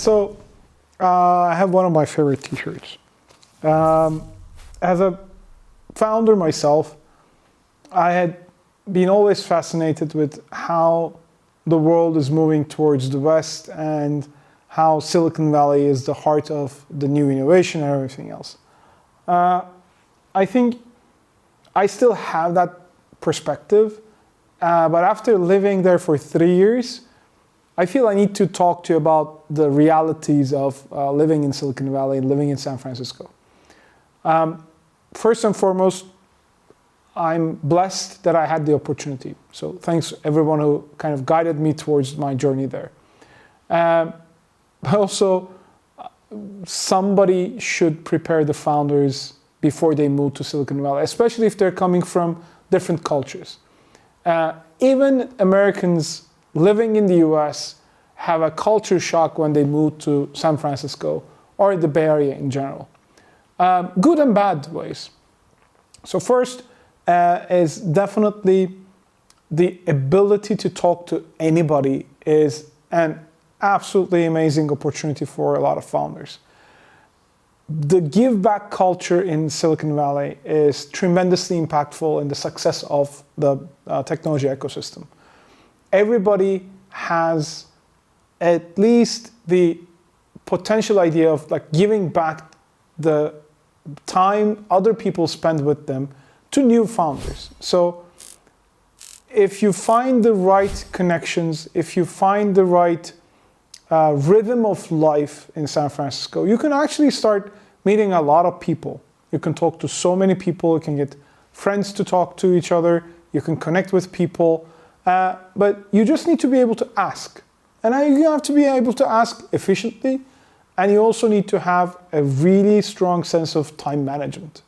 So I have one of my favorite t-shirts. As a founder myself, I had been always fascinated with how the world is moving towards the West and how Silicon Valley is the heart of the new innovation and everything else. I think I still have that perspective, but after living there for 3 years, I feel I need to talk to you about the realities of living in Silicon Valley and living in San Francisco. First and foremost, I'm blessed that I had the opportunity. So thanks everyone who kind of guided me towards my journey there. But also, somebody should prepare the founders before they move to Silicon Valley, especially if they're coming from different cultures. Even Americans living in the US have a culture shock when they move to San Francisco or the Bay Area in general. Good and bad ways. So first is definitely the ability to talk to anybody is an absolutely amazing opportunity for a lot of founders. The give back culture in Silicon Valley is tremendously impactful in the success of the technology ecosystem. Everybody has at least the potential idea of like giving back the time other people spend with them to new founders. So if you find the right connections, if you find the right rhythm of life in San Francisco, you can actually start meeting a lot of people. You can talk to so many people, you can get friends to talk to each other, you can connect with people, but you just need to be able to ask. And you have to be able to ask efficiently, and you also need to have a really strong sense of time management.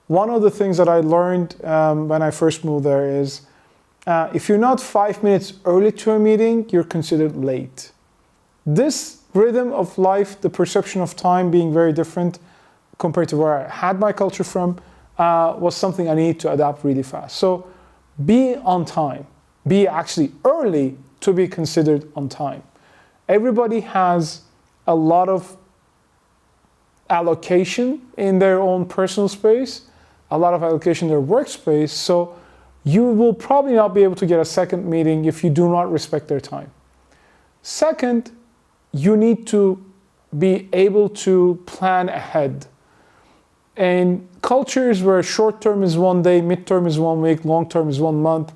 One of the things that I learned when I first moved there is if you're not 5 minutes early to a meeting, you're considered late. This rhythm of life, the perception of time being very different compared to where I had my culture from, was something I need to adapt really fast. So be on time. Be actually early to be considered on time. Everybody has a lot of allocation in their own personal space, a lot of allocation in their workspace, so you will probably not be able to get a second meeting if you do not respect their time. Second, you need to be able to plan ahead. In cultures where short term is 1 day, mid-term is 1 week, long term is 1 month,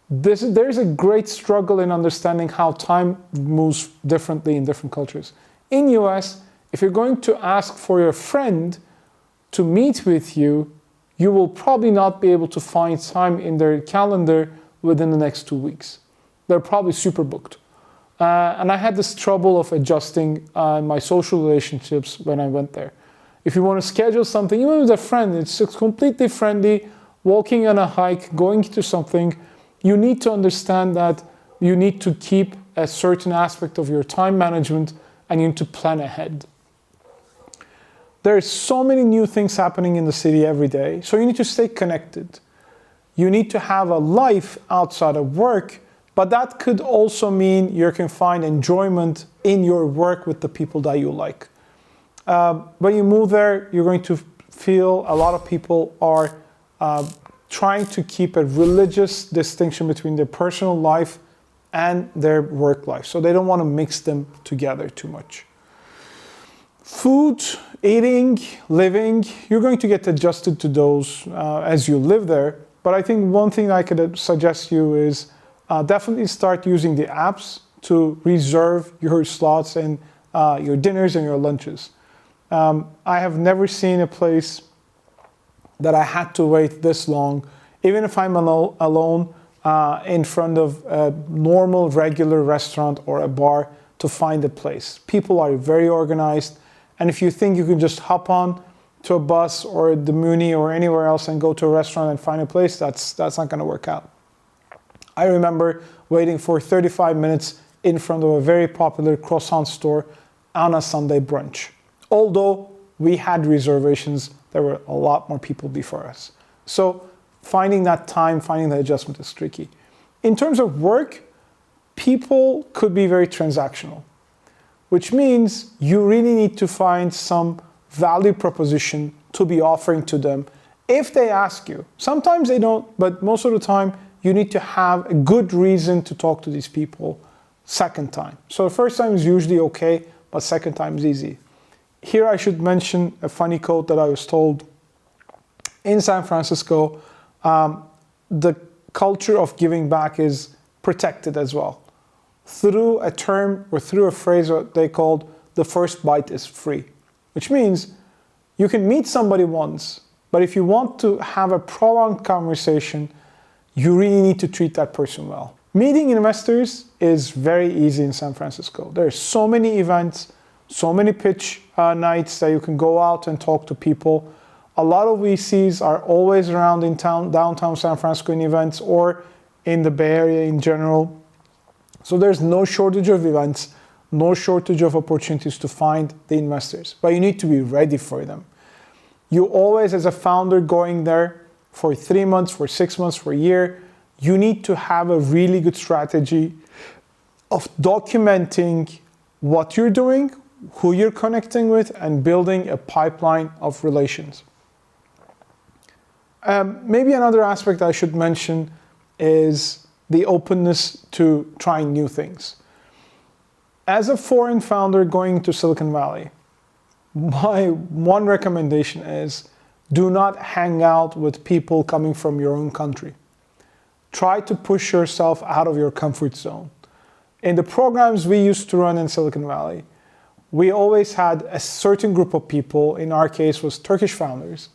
there's a great struggle in understanding how time moves differently in different cultures. In US, if you're going to ask for your friend to meet with you, you will probably not be able to find time in their calendar within the next 2 weeks. They're probably super booked. And I had this trouble of adjusting my social relationships when I went there. If you want to schedule something, even with a friend, it's completely friendly, walking on a hike, going to something, you need to understand that you need to keep a certain aspect of your time management and you need to plan ahead. There's so many new things happening in the city every day, so you need to stay connected. You need to have a life outside of work, but that could also mean you can find enjoyment in your work with the people that you like. When you move there, you're going to feel a lot of people are trying to keep a religious distinction between their personal life and their work life. So they don't want to mix them together too much. Food, eating, living, you're going to get adjusted to those as you live there. But I think one thing I could suggest you is definitely start using the apps to reserve your slots and your dinners and your lunches. I have never seen a place that I had to wait this long, even if I'm alone in front of a normal, regular restaurant or a bar to find a place. People are very organized, and if you think you can just hop on to a bus or the Muni or anywhere else and go to a restaurant and find a place, that's not going to work out. I remember waiting for 35 minutes in front of a very popular croissant store on a Sunday brunch. Although we had reservations, there were a lot more people before us. So finding that time, finding the adjustment is tricky. In terms of work, people could be very transactional. which means you really need to find some value proposition to be offering to them if they ask you. Sometimes they don't, but most of the time you need to have a good reason to talk to these people second time. So the first time is usually okay, but second time is easy. Here I should mention a funny quote that I was told in San Francisco. The culture of giving back is protected as well, through a term or through a phrase what they called the first bite is free, which means you can meet somebody once, but if you want to have a prolonged conversation, you really need to treat that person well. Meeting investors is very easy in San Francisco. There are so many events, so many pitch nights that you can go out and talk to people. A lot of VCs are always around in town, downtown San Francisco in events or in the Bay Area in general. So there's no shortage of events, no shortage of opportunities to find the investors, but you need to be ready for them. You always, as a founder going there for 3 months, for 6 months, for a year, you need to have a really good strategy of documenting what you're doing, who you're connecting with, and building a pipeline of relations. Maybe another aspect I should mention is the openness to trying new things. As a foreign founder going to Silicon Valley, my one recommendation is do not hang out with people coming from your own country. Try to push yourself out of your comfort zone. In the programs we used to run in Silicon Valley, we always had a certain group of people, in our case was Turkish founders,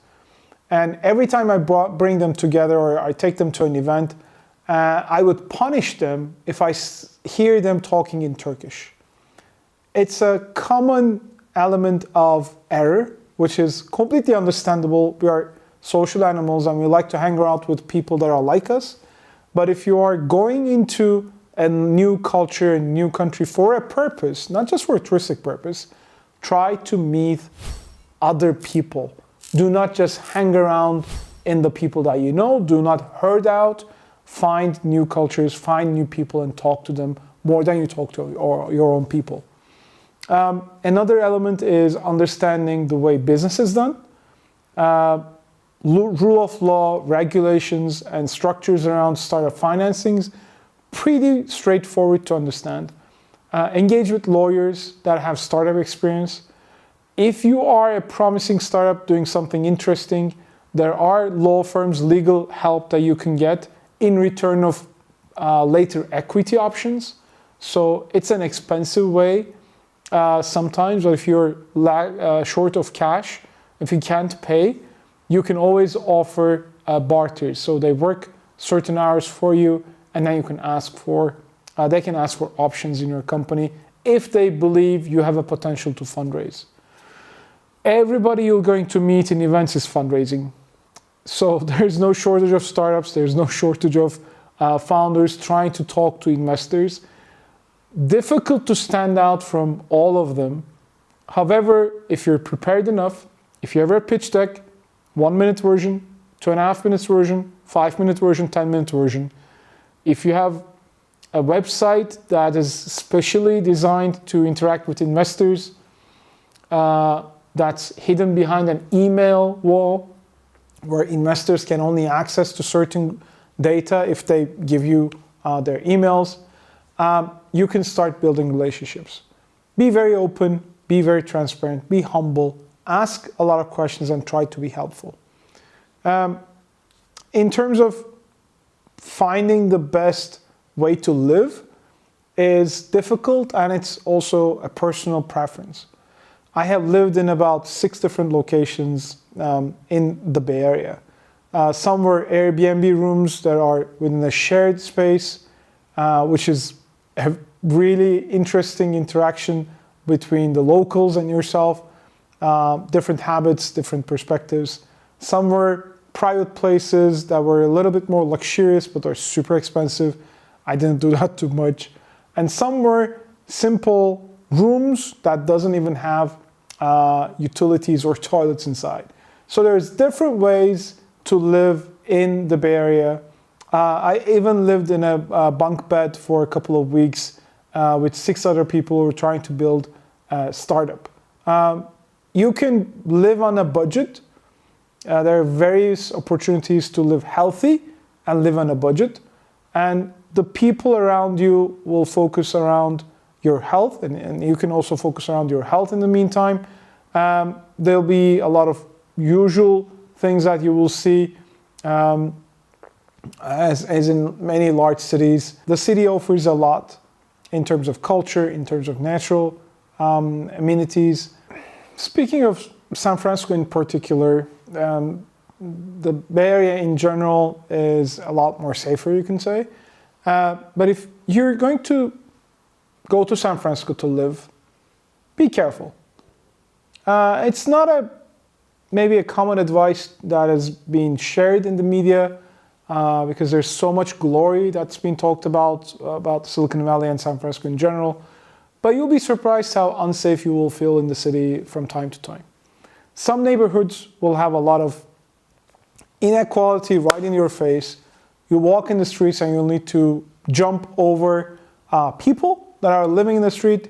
and every time I bring them together or I take them to an event, I would punish them if I hear them talking in Turkish. It's a common element of error, which is completely understandable. We are social animals and we like to hang around with people that are like us. But if you are going into a new culture, a new country for a purpose, not just for a touristic purpose, try to meet other people. Do not just hang around in the people that you know. Do not herd out. Find new cultures, find new people and talk to them more than you talk to your own people. Another element is understanding the way business is done. Rule of law, regulations, and structures around startup financings, pretty straightforward to understand. Engage with lawyers that have startup experience. If you are a promising startup doing something interesting, there are law firms, legal help that you can get in return of later equity options. So it's an expensive way sometimes, but if you're short of cash, if you can't pay, you can always offer barters. So they work certain hours for you, and then you can ask for, they can ask for options in your company if they believe you have a potential to fundraise. Everybody you're going to meet in events is fundraising. So there's no shortage of startups, there's no shortage of founders trying to talk to investors. Difficult to stand out from all of them. However, if you're prepared enough, if you have a pitch deck, 1 minute version, 2.5 minutes version, 5 minute version, 10-minute version, if you have a website that is specially designed to interact with investors, that's hidden behind an email wall where investors can only access to certain data if they give you their emails, you can start building relationships. Be very open, be very transparent, be humble, ask a lot of questions and try to be helpful. In terms of finding the best way to live is difficult, and it's also a personal preference. I have lived in about 6 different locations in the Bay Area. Some were Airbnb rooms that are within a shared space, which is a really interesting interaction between the locals and yourself, different habits, different perspectives. Some were private places that were a little bit more luxurious, but are super expensive. I didn't do that too much. And some were simple rooms that doesn't even have utilities or toilets inside. So there's different ways to live in the Bay Area. I even lived in a bunk bed for a couple of weeks with 6 other people who were trying to build startup. You can live on a budget. There are various opportunities to live healthy and live on a budget. And the people around you will focus around your health, and you can also focus around your health in the meantime. There'll be a lot of usual things that you will see as in many large cities. The city offers a lot in terms of culture, in terms of natural amenities. Speaking of San Francisco in particular, the Bay Area in general is a lot more safer, you can say. But if you're going to go to San Francisco to live, be careful. It's not maybe a common advice that is being shared in the media because there's so much glory that's been talked about Silicon Valley and San Francisco in general. But you'll be surprised how unsafe you will feel in the city from time to time. Some neighborhoods will have a lot of inequality right in your face. You walk in the streets and you'll need to jump over people that are living in the street.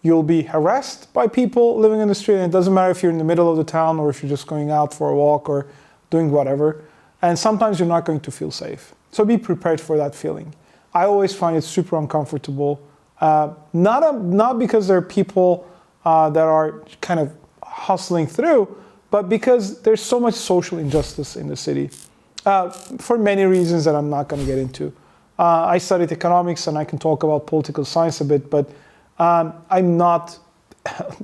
You'll be harassed by people living in the street, and it doesn't matter if you're in the middle of the town or if you're just going out for a walk or doing whatever. And sometimes you're not going to feel safe. So be prepared for that feeling. I always find it super uncomfortable. Not because there are people that are kind of hustling through, but because there's so much social injustice in the city for many reasons that I'm not going to get into. I studied economics and I can talk about political science a bit, but I'm not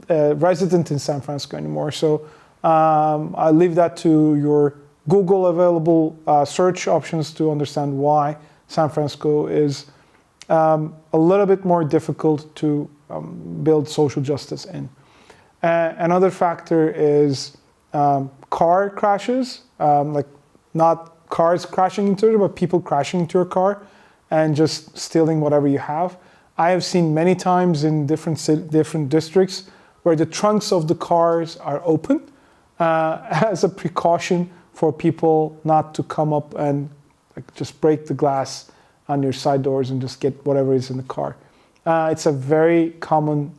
a resident in San Francisco anymore. So I leave that to your Google available search options to understand why San Francisco is a little bit more difficult to build social justice in. Another factor is car crashes, like not cars crashing into it, but people crashing into your car and just stealing whatever you have. I have seen many times in different districts where the trunks of the cars are open as a precaution for people not to come up and just break the glass on your side doors and just get whatever is in the car. It's a very common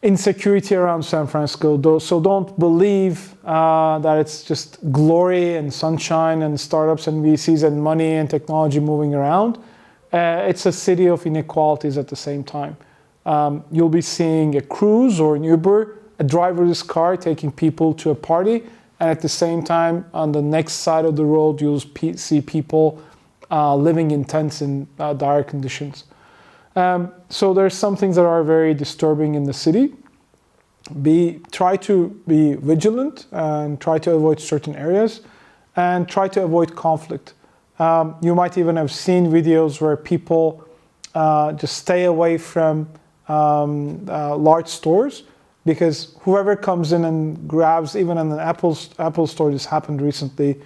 insecurity around San Francisco, so don't believe that it's just glory and sunshine and startups and VCs and money and technology moving around. It's a city of inequalities at the same time. You'll be seeing a Cruise or an Uber, a driverless car taking people to a party, and at the same time, on the next side of the road, you'll see people living in tents in dire conditions. So there's some things that are very disturbing in the city. Try to be vigilant and try to avoid certain areas and try to avoid conflict. You might even have seen videos where people just stay away from large stores because whoever comes in and grabs, even in an Apple store, this happened recently,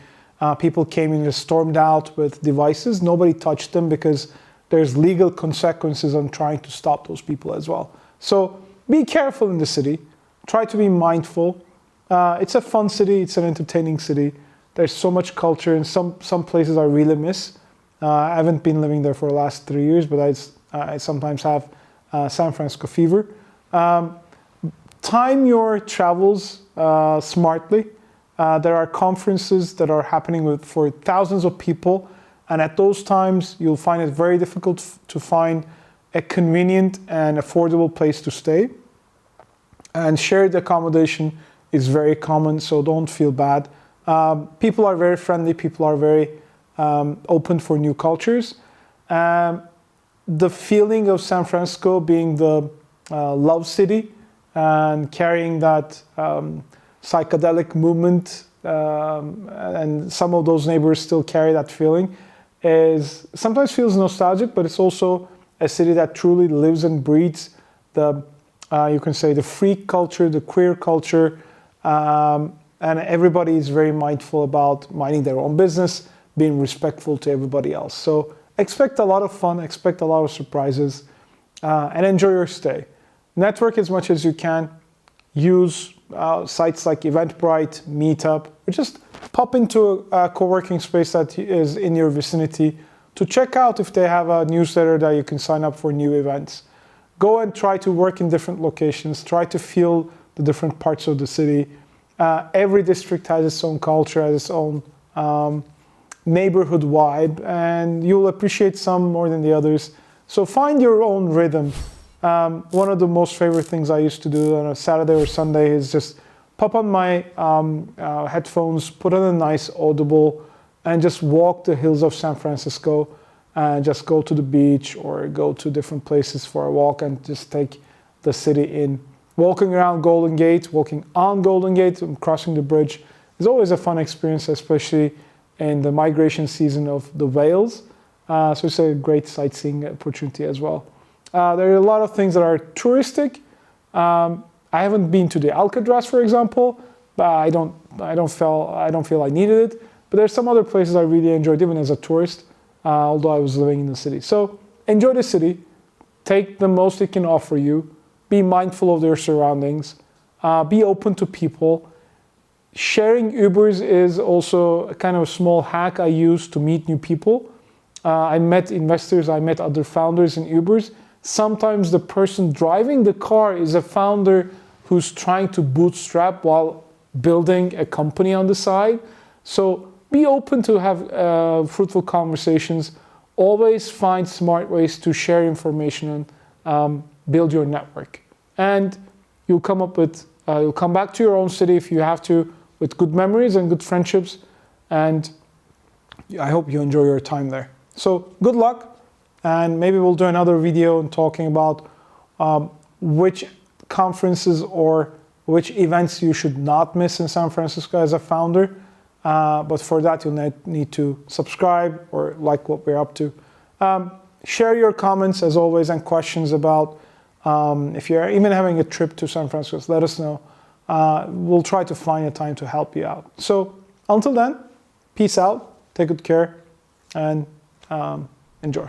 people came in and stormed out with devices. Nobody touched them because there's legal consequences on trying to stop those people as well. So be careful in the city. Try to be mindful. It's a fun city. It's an entertaining city. There's so much culture, and some places I really miss. I haven't been living there for the last 3 years, but I sometimes have San Francisco fever. Time your travels smartly. There are conferences that are happening for thousands of people, and at those times, you'll find it very difficult to find a convenient and affordable place to stay. And shared accommodation is very common, so don't feel bad. People are very friendly. People are very open for new cultures. The feeling of San Francisco being the love city and carrying that psychedelic movement, and some of those neighbors still carry that feeling, is sometimes feels nostalgic, but it's also a city that truly lives and breathes you can say the freak culture, the queer culture, and everybody is very mindful about minding their own business, being respectful to everybody else. So expect a lot of fun, expect a lot of surprises, and enjoy your stay. Network as much as you can. Use sites like Eventbrite, Meetup, or just pop into a co-working space that is in your vicinity to check out if they have a newsletter that you can sign up for new events. go and try to work in different locations, try to feel the different parts of the city. Every district has its own culture, has its own neighborhood vibe, and you'll appreciate some more than the others. So find your own rhythm. One of the most favorite things I used to do on a Saturday or Sunday is just pop on my headphones, put on a nice Audible, and just walk the hills of San Francisco, and just go to the beach or go to different places for a walk and just take the city in. Walking around Golden Gate, walking on Golden Gate, and crossing the bridge is always a fun experience, especially in the migration season of the whales. So it's a great sightseeing opportunity as well. There are a lot of things that are touristic. I haven't been to the Alcatraz, for example, but I don't feel I needed it. But there's some other places I really enjoyed, even as a tourist, although I was living in the city. So enjoy the city, take the most it can offer you, be mindful of their surroundings, be open to people. Sharing Ubers is also a kind of a small hack I use to meet new people. I met investors, I met other founders in Ubers. Sometimes the person driving the car is a founder who's trying to bootstrap while building a company on the side. So be open to have fruitful conversations. Always find smart ways to share information and build your network. And you'll come back to your own city if you have to, with good memories and good friendships. And I hope you enjoy your time there. So good luck. And maybe we'll do another video and talking about which conferences or which events you should not miss in San Francisco as a founder. But for that, you'll need to subscribe or like what we're up to. Share your comments, as always, and questions about if you're even having a trip to San Francisco, let us know. We'll try to find a time to help you out. So until then, peace out, take good care, and enjoy.